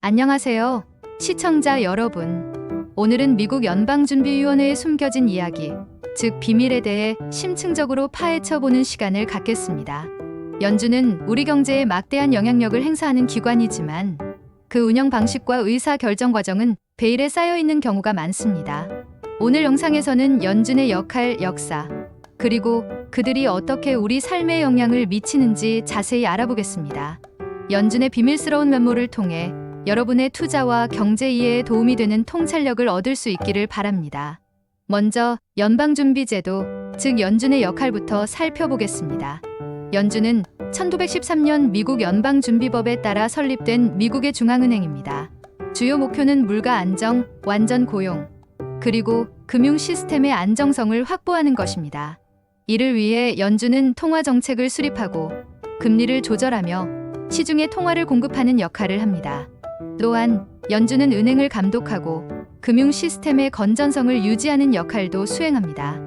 안녕하세요, 시청자 여러분. 오늘은 미국 연방준비위원회에 숨겨진 이야기, 즉 비밀에 대해 심층적으로 파헤쳐보는 시간을 갖겠습니다. 연준은 우리 경제에 막대한 영향력을 행사하는 기관이지만 그 운영 방식과 의사 결정 과정은 베일에 쌓여있는 경우가 많습니다. 오늘 영상에서는 연준의 역할, 역사, 그리고 그들이 어떻게 우리 삶에 영향을 미치는지 자세히 알아보겠습니다. 연준의 비밀스러운 면모를 통해 여러분의 투자와 경제 이해에 도움이 되는 통찰력을 얻을 수 있기를 바랍니다. 먼저 연방준비제도, 즉 연준의 역할부터 살펴보겠습니다. 연준은 1913년 미국 연방준비법에 따라 설립된 미국의 중앙은행입니다. 주요 목표는 물가 안정, 완전 고용, 그리고 금융 시스템의 안정성을 확보하는 것입니다. 이를 위해 연준은 통화 정책을 수립하고 금리를 조절하며 시중에 통화를 공급하는 역할을 합니다. 또한 연준은 은행을 감독하고 금융 시스템의 건전성을 유지하는 역할도 수행합니다.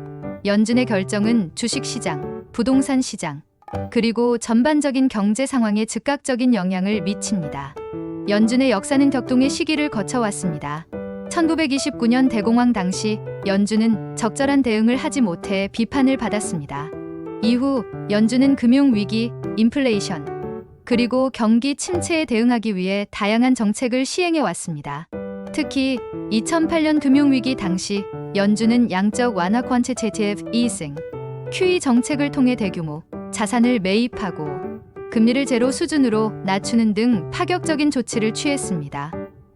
연준의 결정은 주식시장, 부동산 시장, 그리고 전반적인 경제 상황에 즉각적인 영향을 미칩니다. 연준의 역사는 격동의 시기를 거쳐왔습니다. 1929년 대공황 당시 연준은 적절한 대응을 하지 못해 비판을 받았습니다. 이후 연준은 금융위기, 인플레이션, 그리고 경기 침체에 대응하기 위해 다양한 정책을 시행해 왔습니다. 특히 2008년 금융위기 당시 연준은 양적 완화 퀀티테이티브 이징, QE 정책을 통해 대규모 자산을 매입하고 금리를 제로 수준으로 낮추는 등 파격적인 조치를 취했습니다.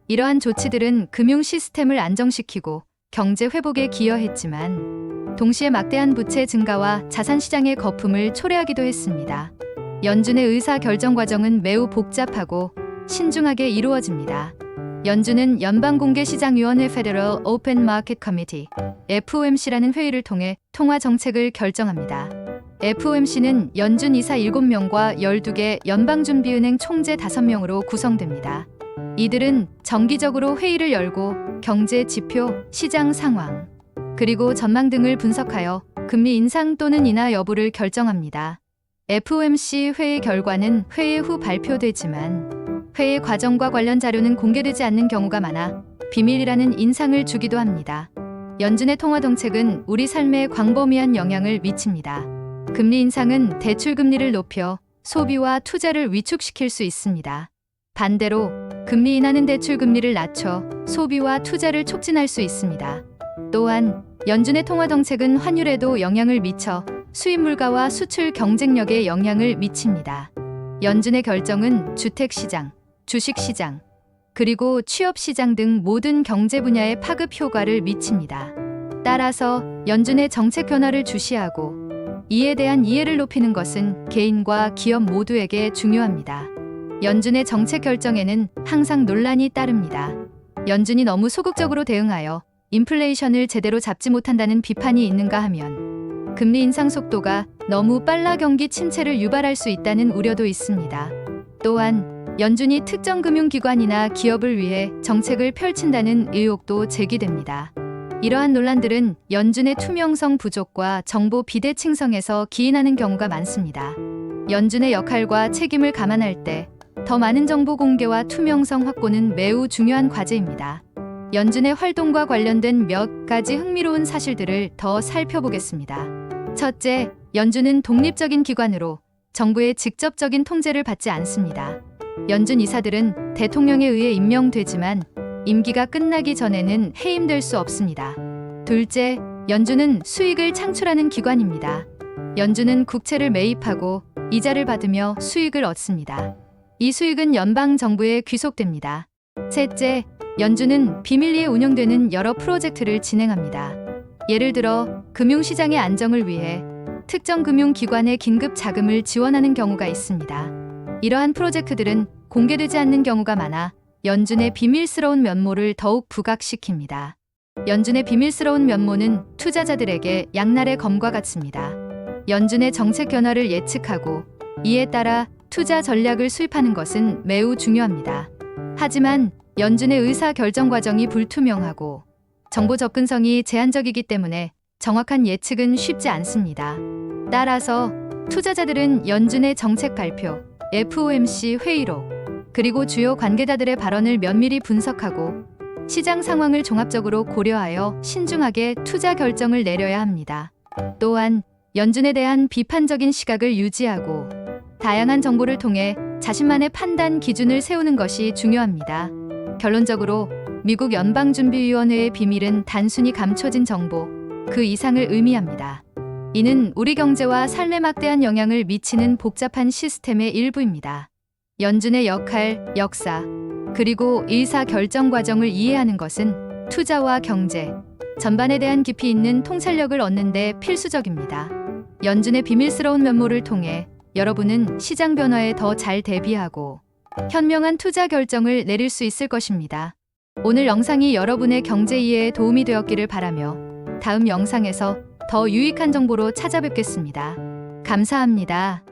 이러한 조치들은 금융 시스템을 안정시키고 경제 회복에 기여했지만 동시에 막대한 부채 증가와 자산 시장의 거품을 초래하기도 했습니다. 연준의 의사 결정 과정은 매우 복잡하고 신중하게 이루어집니다. 연준은 연방공개시장위원회 Federal Open Market Committee (FOMC라는 회의를 통해 통화 정책을 결정합니다. FOMC는 연준 이사 7명과 12개 연방준비은행 총재 5명으로 구성됩니다. 이들은 정기적으로 회의를 열고 경제 지표, 시장 상황, 그리고 전망 등을 분석하여 금리 인상 또는 인하 여부를 결정합니다. FOMC 회의 결과는 회의 후 발표되지만 회의 과정과 관련 자료는 공개되지 않는 경우가 많아 비밀이라는 인상을 주기도 합니다. 연준의 통화 정책은 우리 삶에 광범위한 영향을 미칩니다. 금리 인상은 대출 금리를 높여 소비와 투자를 위축시킬 수 있습니다. 반대로 금리 인하는 대출 금리를 낮춰 소비와 투자를 촉진할 수 있습니다. 또한 연준의 통화 정책은 환율에도 영향을 미쳐 수입 물가와 수출 경쟁력에 영향을 미칩니다. 연준의 결정은 주택시장, 주식시장, 그리고 취업시장 등 모든 경제 분야에 파급 효과를 미칩니다. 따라서 연준의 정책 변화를 주시하고 이에 대한 이해를 높이는 것은 개인과 기업 모두에게 중요합니다. 연준의 정책 결정에는 항상 논란이 따릅니다. 연준이 너무 소극적으로 대응하여 인플레이션을 제대로 잡지 못한다는 비판이 있는가 하면 금리 인상 속도가 너무 빨라 경기 침체를 유발할 수 있다는 우려도 있습니다. 또한 연준이 특정 금융기관이나 기업을 위해 정책을 펼친다는 의혹도 제기됩니다. 이러한 논란들은 연준의 투명성 부족과 정보 비대칭성에서 기인하는 경우가 많습니다. 연준의 역할과 책임을 감안할 때 더 많은 정보 공개와 투명성 확보는 매우 중요한 과제입니다. 연준의 활동과 관련된 몇 가지 흥미로운 사실들을 더 살펴보겠습니다. 첫째, 연준은 독립적인 기관으로 정부의 직접적인 통제를 받지 않습니다. 연준 이사들은 대통령에 의해 임명되지만 임기가 끝나기 전에는 해임될 수 없습니다. 둘째, 연준은 수익을 창출하는 기관입니다. 연준은 국채를 매입하고 이자를 받으며 수익을 얻습니다. 이 수익은 연방 정부에 귀속됩니다. 셋째, 연준은 비밀리에 운영되는 여러 프로젝트를 진행합니다. 예를 들어 금융시장의 안정을 위해 특정 금융기관의 긴급 자금을 지원하는 경우가 있습니다. 이러한 프로젝트들은 공개되지 않는 경우가 많아 연준의 비밀스러운 면모를 더욱 부각시킵니다. 연준의 비밀스러운 면모는 투자자들에게 양날의 검과 같습니다. 연준의 정책 변화를 예측하고 이에 따라 투자 전략을 수립하는 것은 매우 중요합니다. 하지만 연준의 의사 결정 과정이 불투명하고 정보 접근성이 제한적이기 때문에 정확한 예측은 쉽지 않습니다. 따라서 투자자들은 연준의 정책 발표, FOMC 회의록, 그리고 주요 관계자들의 발언을 면밀히 분석하고 시장 상황을 종합적으로 고려하여 신중하게 투자 결정을 내려야 합니다. 또한 연준에 대한 비판적인 시각을 유지하고 다양한 정보를 통해 자신만의 판단 기준을 세우는 것이 중요합니다. 결론적으로 미국 연방준비위원회의 비밀은 단순히 감춰진 정보, 그 이상을 의미합니다. 이는 우리 경제와 삶에 막대한 영향을 미치는 복잡한 시스템의 일부입니다. 연준의 역할, 역사, 그리고 의사 결정 과정을 이해하는 것은 투자와 경제 전반에 대한 깊이 있는 통찰력을 얻는 데 필수적입니다. 연준의 비밀스러운 면모를 통해 여러분은 시장 변화에 더 잘 대비하고 현명한 투자 결정을 내릴 수 있을 것입니다. 오늘 영상이 여러분의 경제 이해에 도움이 되었기를 바라며 다음 영상에서 더 유익한 정보로 찾아뵙겠습니다. 감사합니다.